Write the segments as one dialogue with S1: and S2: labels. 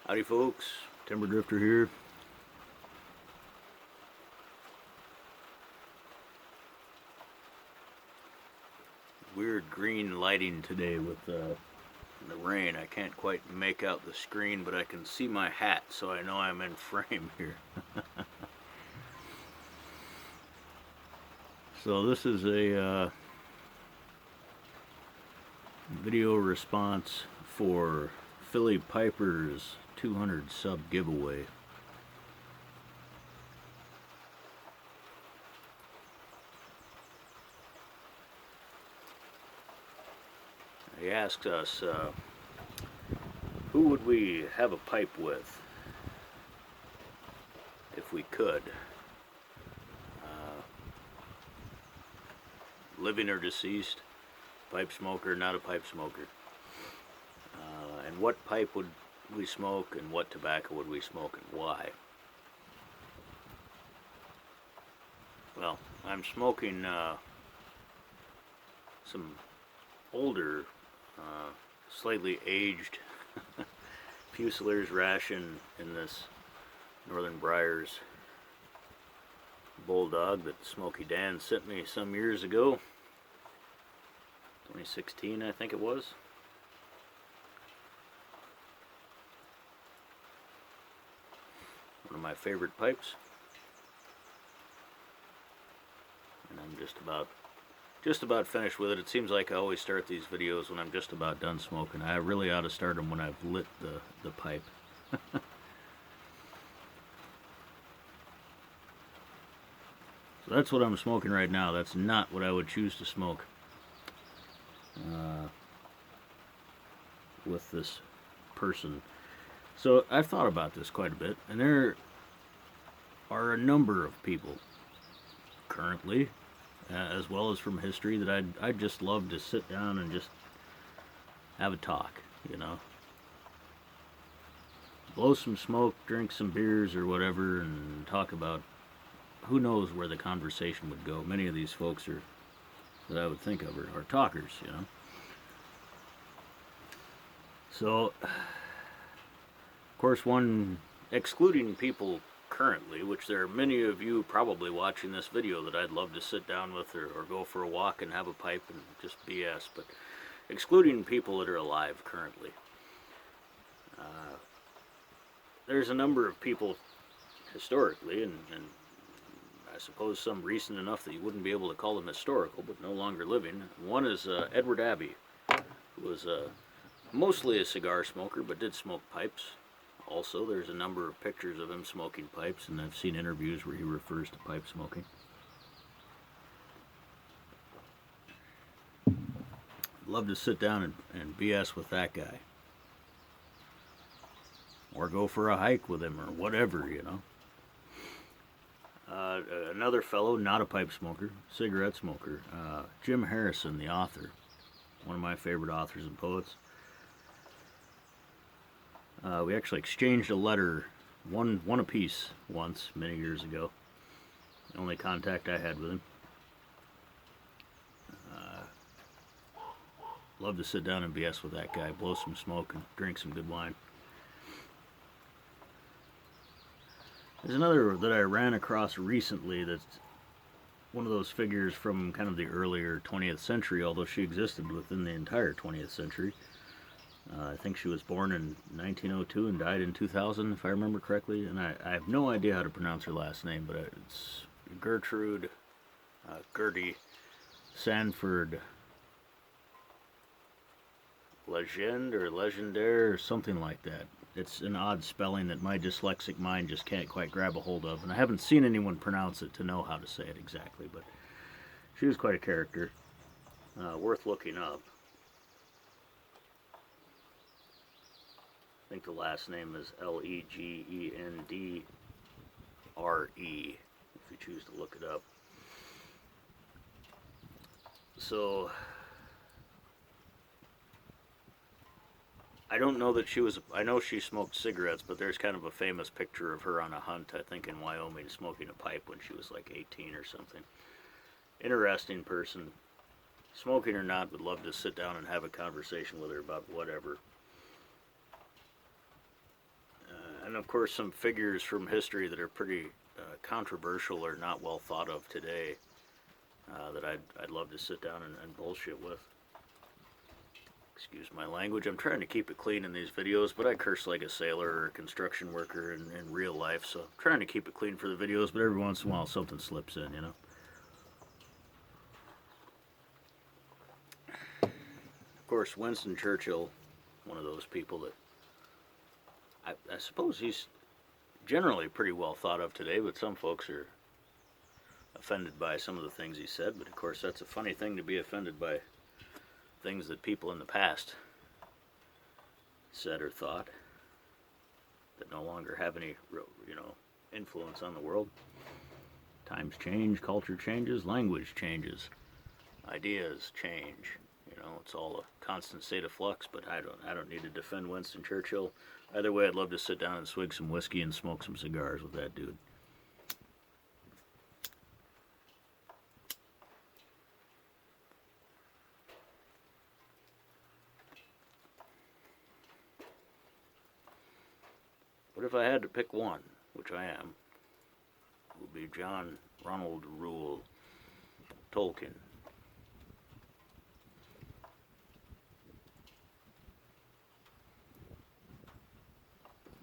S1: Howdy folks, Timber Drifter here. Weird green lighting today with the rain. I can't quite make out the screen, but I can see my hat, so I know I'm in frame here. So this is a video response for Philly Piper's 200 sub giveaway. He asked us, who would we have a pipe with if we could? Living or deceased, pipe smoker, not a pipe smoker. And what pipe would we smoke, and what tobacco would we smoke, and why? Well, I'm smoking some older, slightly aged Fusiliers ration in this Northern Briars Bulldog that Smoky Dan sent me some years ago. 2016, I think it was. One of my favorite pipes. And I'm just about finished with it. It seems like I always start these videos when I'm just about done smoking. I really ought to start them when I've lit the pipe. So that's what I'm smoking right now. That's not what I would choose to smoke with this person. So I've thought about this quite a bit, and there are a number of people currently, as well as from history, that I'd just love to sit down and just have a talk, you know. Blow some smoke, drink some beers or whatever, and talk about who knows where the conversation would go. Many of these folks that I would think of are talkers, you know. So, of course, excluding people currently, which there are many of you probably watching this video that I'd love to sit down with or go for a walk and have a pipe and just BS, but excluding people that are alive currently, there's a number of people historically, and I suppose some recent enough that you wouldn't be able to call them historical, but no longer living. One is Edward Abbey, who was mostly a cigar smoker, but did smoke pipes. Also, there's a number of pictures of him smoking pipes, and I've seen interviews where he refers to pipe smoking. Love to sit down and BS with that guy. Or go for a hike with him, or whatever, you know. Another fellow, not a pipe smoker, cigarette smoker, Jim Harrison, the author, one of my favorite authors and poets. We actually exchanged a letter, one apiece, once, many years ago. The only contact I had with him. Love to sit down and BS with that guy, blow some smoke and drink some good wine. There's another that I ran across recently that's one of those figures from kind of the earlier 20th century, although she existed within the entire 20th century. I think she was born in 1902 and died in 2000, if I remember correctly. And I have no idea how to pronounce her last name, but it's Gertrude Sanford Legendaire or something like that. It's an odd spelling that my dyslexic mind just can't quite grab a hold of, and I haven't seen anyone pronounce it to know how to say it exactly, but she was quite a character. Worth looking up. I think the last name is Legendre, if you choose to look it up. So, I don't know that she was, I know she smoked cigarettes, but there's kind of a famous picture of her on a hunt, I think in Wyoming, smoking a pipe when she was like 18 or something. Interesting person. Smoking or not, would love to sit down and have a conversation with her about whatever. And of course, some figures from history that are pretty controversial or not well thought of today that I'd love to sit down and bullshit with. Excuse my language. I'm trying to keep it clean in these videos, but I curse like a sailor or a construction worker in real life, so I'm trying to keep it clean for the videos, but every once in a while something slips in, you know. Of course, Winston Churchill, one of those people that I suppose he's generally pretty well thought of today, but some folks are offended by some of the things he said. But of course, that's a funny thing to be offended by things that people in the past said or thought that no longer have any, influence on the world. Times change, culture changes, language changes, ideas change. It's all a constant state of flux. But I don't need to defend Winston Churchill. Either way, I'd love to sit down and swig some whiskey and smoke some cigars with that dude. But if I had to pick one, which I am, it would be John Ronald Reuel Tolkien.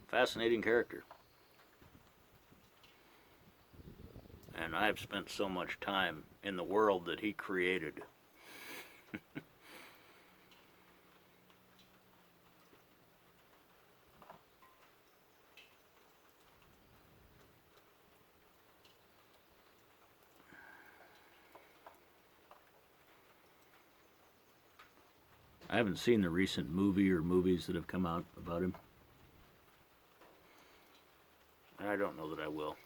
S1: Fascinating character. And I've spent so much time in the world that he created. I haven't seen the recent movie or movies that have come out about him. And I don't know that I will.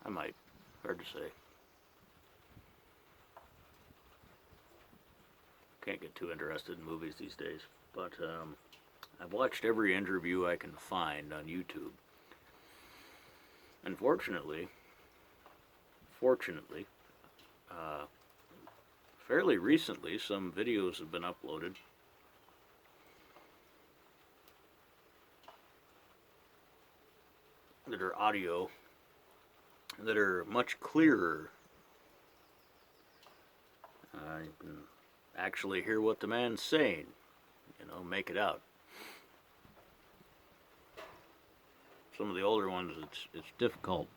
S1: I might. Hard to say. Can't get too interested in movies these days. But I've watched every interview I can find on YouTube. And fortunately, fairly recently, some videos have been uploaded that are audio, that are much clearer. You can actually hear what the man's saying, make it out. Some of the older ones, it's difficult.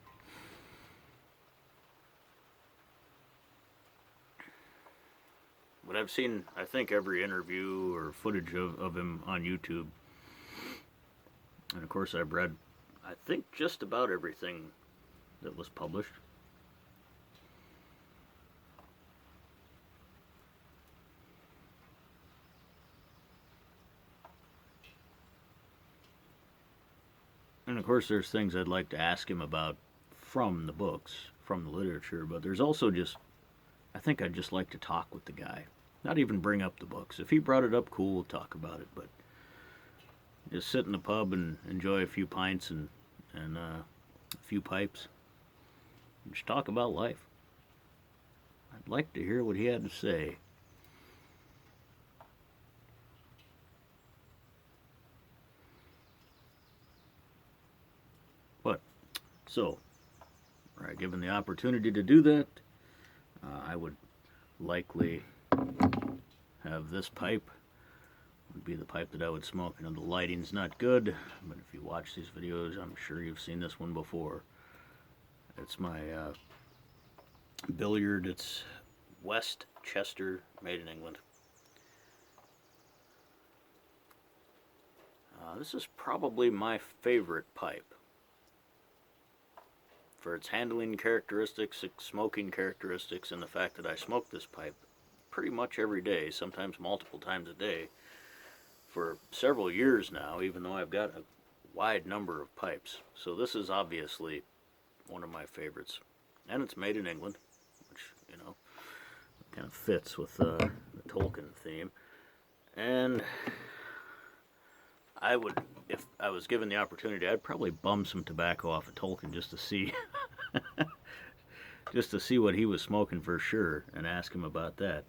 S1: But I've seen, I think, every interview or footage of him on YouTube. And of course I've read, I think, just about everything that was published. And of course there's things I'd like to ask him about from the books, from the literature, but there's also I think I'd just like to talk with the guy. Not even bring up the books. If he brought it up, cool, we'll talk about it, but just sit in the pub and enjoy a few pints and a few pipes. And just talk about life. I'd like to hear what he had to say. But, so, given the opportunity to do that, I would likely have this pipe. Would be the pipe that I would smoke. The lighting's not good, but if you watch these videos, I'm sure you've seen this one before. It's my billiard. It's West Chester, made in England. This is probably my favorite pipe for its handling characteristics, its smoking characteristics, and the fact that I smoke this pipe pretty much every day, sometimes multiple times a day, for several years now, even though I've got a wide number of pipes. So this is obviously one of my favorites. And it's made in England, which, kind of fits with the Tolkien theme. And I would, if I was given the opportunity, I'd probably bum some tobacco off of Tolkien just to see just to see what he was smoking for sure, and ask him about that.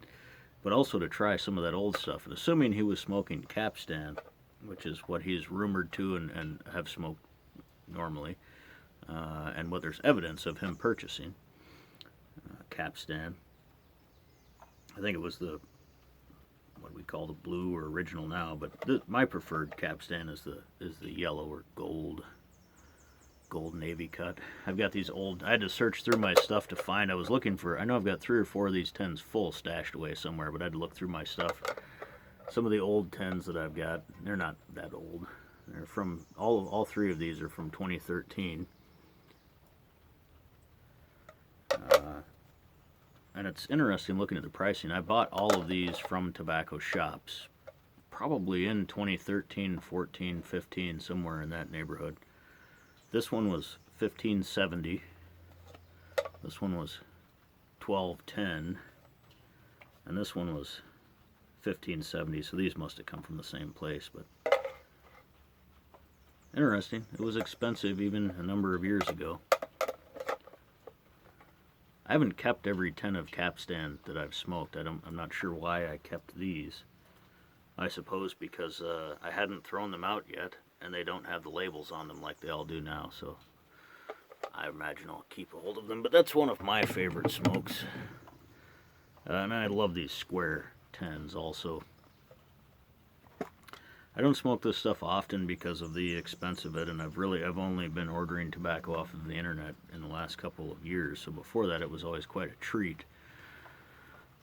S1: But also to try some of that old stuff. And assuming he was smoking Capstan, which is what he's rumored to and have smoked, normally, and what there's evidence of him purchasing. Capstan. I think it was the what we call the blue or original now, but my preferred Capstan is the yellow or gold navy cut. I've got these old. I had to search through my stuff to find. I was looking for. I know I've got 3 or 4 of these tins full stashed away somewhere, but I had to look through my stuff. Some of the old tins that I've got, they're not that old. They're from all 3 of these are from 2013. And it's interesting looking at the pricing. I bought all of these from tobacco shops, probably in 2013, 14, 15, somewhere in that neighborhood. This one was $15.70. This one was $12.10, and this one was $15.70. So these must have come from the same place. But interesting. It was expensive even a number of years ago. I haven't kept every 10 of Capstan that I've smoked. I'm not sure why I kept these. I suppose because I hadn't thrown them out yet, and they don't have the labels on them like they all do now, so I imagine I'll keep a hold of them. But that's one of my favorite smokes. And I love these square 10s also. I don't smoke this stuff often because of the expense of it, and I've only been ordering tobacco off of the internet in the last couple of years, so before that it was always quite a treat.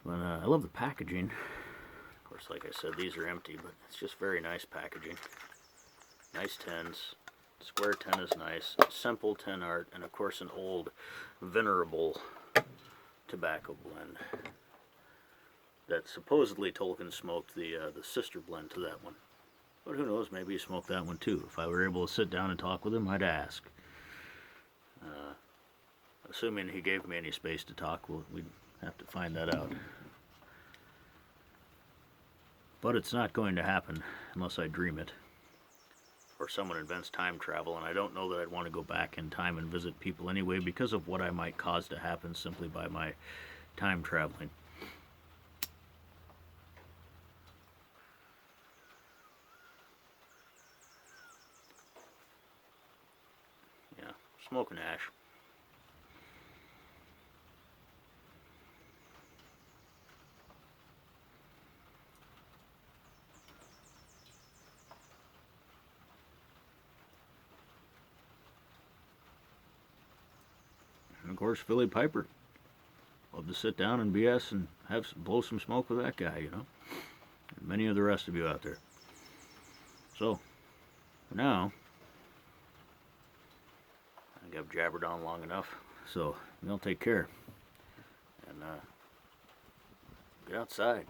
S1: But I love the packaging. Of course, like I said, these are empty, but it's just very nice packaging. Nice tins. Square 10 is nice. Simple 10 art, and of course an old, venerable tobacco blend that supposedly Tolkien smoked the sister blend to that one. But who knows, maybe he smoked that one too. If I were able to sit down and talk with him, I'd ask. Assuming he gave me any space to talk, we'd have to find that out. But it's not going to happen unless I dream it. Or someone invents time travel, and I don't know that I'd want to go back in time and visit people anyway because of what I might cause to happen simply by my time traveling. Smoking ash. And of course, Philly Piper. Love to sit down and BS and blow some smoke with that guy, you know. And many of the rest of you out there. So, for now, I think I've jabbered on long enough, so y'all take care, and get outside.